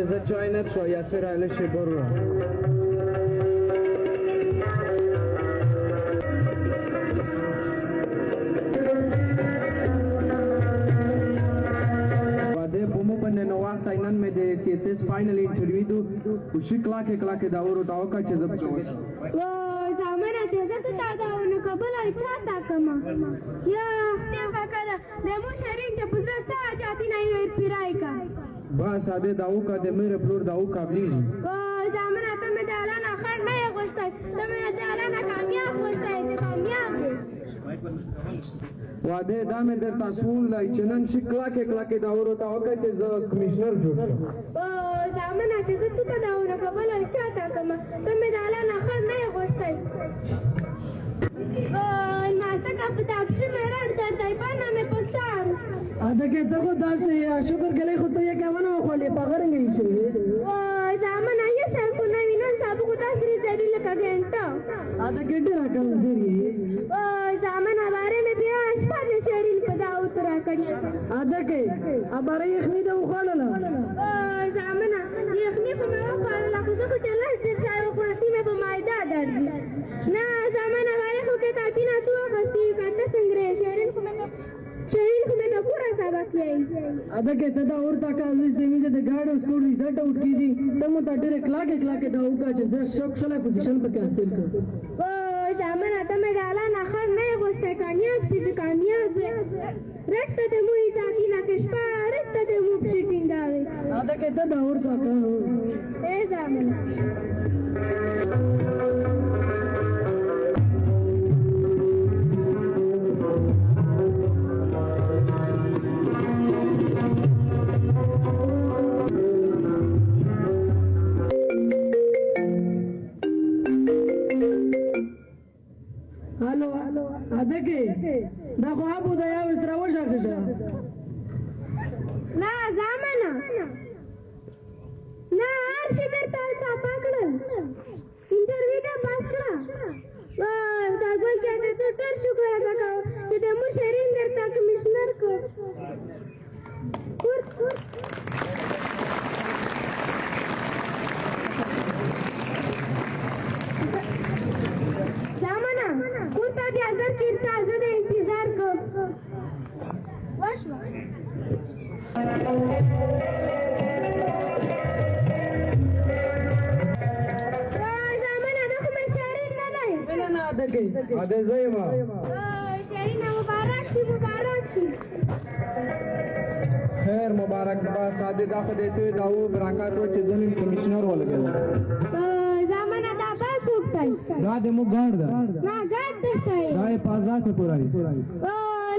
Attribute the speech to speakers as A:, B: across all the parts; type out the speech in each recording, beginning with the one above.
A: zaczynać, co ja się ale się borra. Tainan में दे CSS final interview तो उसी क्लाक के दावरो दाव का चीज़ अब
B: वो ज़माना चीज़ तो ताज़ा उन्हें कबल अच्छा था कमा या ते फकरा देमो शरीर जब पुज़रा सा जाती नहीं है फिराई का
A: बस आधे दाव का दे मेरे फ्लोर दाव का ब्लीज
B: वो ज़माना तो मैं डाला ना खड़ नहीं खुशता है तो मैं डाला ना कामयाब खुशता है जो कामयाब है
A: वादे दामे दर तासूल लाई चनन शिकला के दावरो दाव का चीज़ कमिश्नर जोड़
B: वो ज़माना चीज़ तो ताज़ा उन्हें कबल अच्छा था कमा तो मैं डाला ना खड़ नहीं खुशता है नासा का पताक्षी मेरा डरता है पर ना मैं पसार
C: आधा के तो दास है शुक्र के लिए खुद तो ये क्या बना खोले पकड़ेंगे इसे
B: वो ज़माना ये शर्म को नहीं विनन साबु को तासरी तेरी लगा घंटा
C: आधा के डरा कर जरी
B: वो ज़माना बारे में भी आसपास शरीर पता उतरा करी
C: आधा के अब अरे ये खरीदा उखाड़ा ला
B: वो ज़माना ये अपनी फमाओ खाने ला कुछ कुछ चला है सिर्फ सारों को हंसी में फमाइदा दर्जी ना ज़माना बारे को के ताकि ना तू हंसी करता संग्रह शरीर को मैं पूरा साबा किया
C: आधा के तदा और ताका अजीज देवी से गार्डन स्कूल रिजल्ट आउट कीजी तब मत डायरेक्ट लाके दाऊगा जैसे शौक चला पोजीशन पे कैंसिल कर
B: वो ज़माना तो मैं डाला ना खर नहीं गोश्त कामयाब सी कामयाब रक्त ते मुई ताकि ना किस्पा रक्त ते मुख सीटिंग आवे
C: आधा के तदा और ताका
B: ए ज़माना
C: हेलो आधा के देखो आप उदया विसरा वो शाखा
B: ना ज़माना ना आरशी करता सापाकडल इंटरव्यू का पास करा तागोल कहते तो टर शुक्र का कि दमु शरीर करता कमिश्नर को ज़माना कुर्ता के अजर कीर्ता अजर इंतजार को वश ज़माना देखो मैं शरीर ना नहीं
C: ना आधा के
A: आधे जाए माँ
B: शरीर ना मुबारक शी
A: खैर मुबारकबाद सादे दाख देते दाऊ बराका तो चीज़न कमिश्नर वाले के
B: ज़माना दाबा सूखताई
A: दा दे मुख गाड़ दा
B: ना गाड़ दस्ताई
A: दाए पाज़ा से पुराई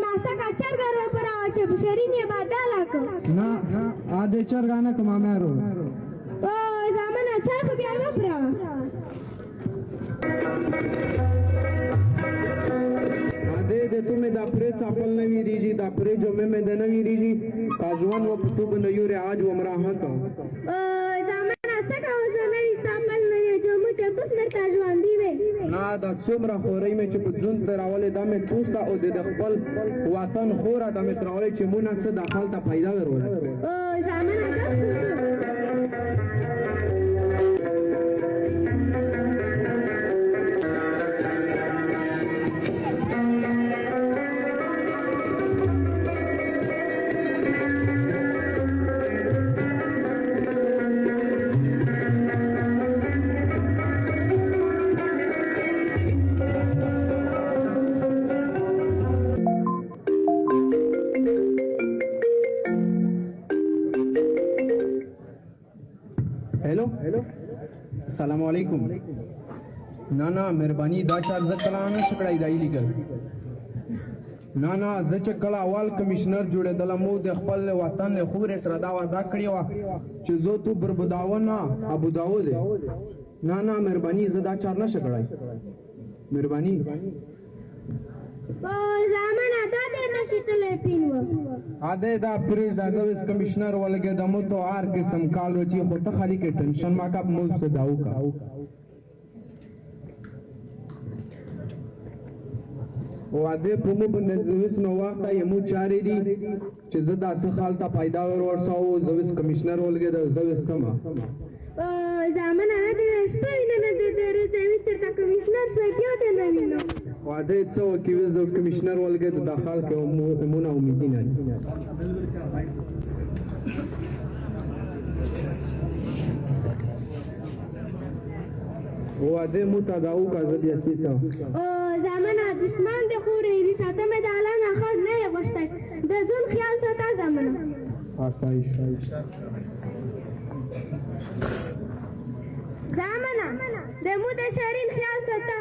B: नासा का चर घर पर आवाज़ शरीर ने बादल आको
A: ना आधे चर गाना कमा में रो
B: ज़माना चर को भी आवा परा
A: दे तुम्हें दापरे चापल नवी रीजी दापरे जो में देना वी रीजी काजवान वो पुतु बंदयू रे आज वो मरा हाँ का
B: ज़माना सका हो जो नहीं चापल नहीं जो मुझे कुछ मेरे काजवान दीवे
A: ना दाक्षो मरा हो रही में चुप जुन तरावले दामे टूस्ता ओ दे दखल वातन खोरा दामे तरावले चिमुना से दाखल ता फायदा करो
B: ज़माना
A: अस्सलाम वालेकुम ना मेहरबानी दा चार्ज कलाना सकड़ाई दाई लिखल ना जच कला अवाल कमिश्नर जुड़े दला मो दे खपल वतन ने खूरे सर दावा दा कड़ी वा च जो तू बरबदावना अबू दाऊद ना मेहरबानी जदा चार ना सकड़ाई मेहरबानी
B: ज़माना दादे ना शीतले पीनवा
A: आधे दा प्रेस सर्विस कमिश्नर वाले के दमो तो आर के समकाल रोची होता खाली के टेंशन मा का मुल्क से दाऊ का واده په مو باندې زویس نو وخت یمو چارې دي چې زه داسې حال ته پیدا ورساو زویس کمشنر ولګې د زویس سما
B: زامن نه دې شپې نه دې درې زویس چې کمشنر څه کېته نه وینم
A: واده څو کې زو کمشنر ولګې د داخل کې مو نه امیدینه واده مو تداو کا زدی اسیسا
B: زمانه دشمن د خورې رشاته مې د اعلان اخر نه غوښتای د ځون خیال ساته زمانه
A: آسایش
B: زمانه د مو د شرین خیال ساته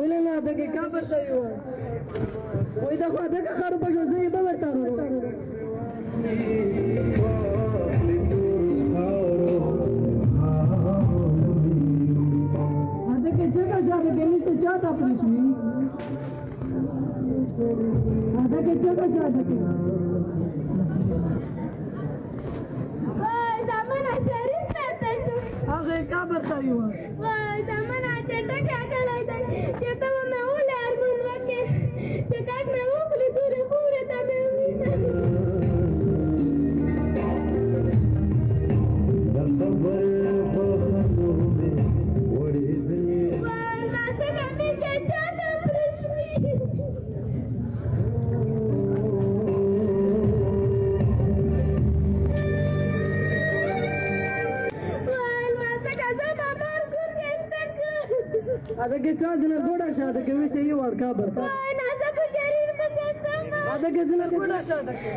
C: ویل نه دغه کابر ته یو وای دا خو دغه خار په جو زی به ورته دغه څنګه ځاده کې نشته چاته پرېښوي دغه څنګه ځاده کې
B: وای زمانہ شریف پته شو
C: هغه کابر ته یو
B: وای زمانہ چټه کړای دی چې ته مې ولې ارمون وکې چې کټ مې وکړې دورې پورې ته مې وای ما څنګه دې چې چاته پرېښوي
C: ಅದಕ್ಕೆ ಚಾರ್ಜ್ನ ಕೂಡ ಶಾದಕ್ಕೆ ವಿಷಯ ವಾಡ್ ಕಾಬರ್
B: وای نازک جریر قصه سما
C: ಅದಕ್ಕೆ ದಿನ ಕೂಡ ಶಾದಕ್ಕೆ